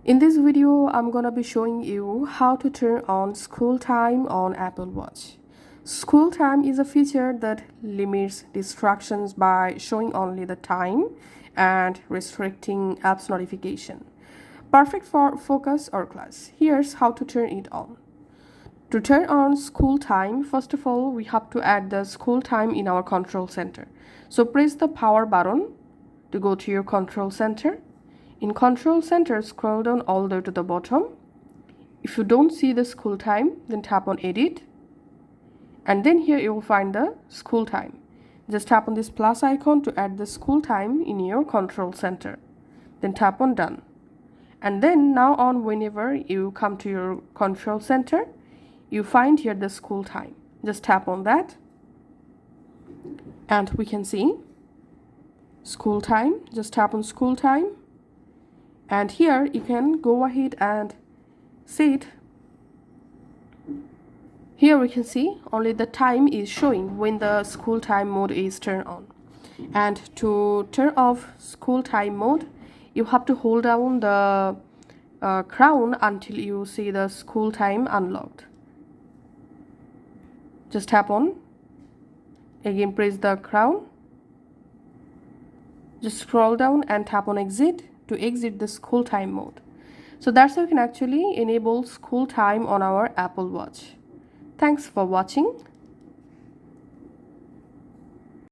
In this video, I'm gonna be showing you how to turn on school time on Apple Watch. School time is a feature that limits distractions by showing only the time and restricting apps notification. Perfect for focus or class. Here's how to turn it on. To turn on school time, first of all, we have to add the school time in our control center. So press the power button to go to your control center. In control center, scroll down all the way to the bottom. If you don't see the school time, then tap on edit. And then here you will find the school time. Just tap on this plus icon to add the school time in your control center. Then tap on done. And then now on, whenever you come to your control center, you find here the school time. Just tap on that. And we can see school time. Just tap on school time. And here you can go ahead and see it. Here we can see only the time is showing when the school time mode is turned on. And to turn off school time mode, you have to hold down the crown until you see the school time unlocked. Just tap on. Again, press the crown. Just scroll down and tap on exit to exit the school time mode. So that's how you can actually enable school time on our Apple Watch. Thanks for watching.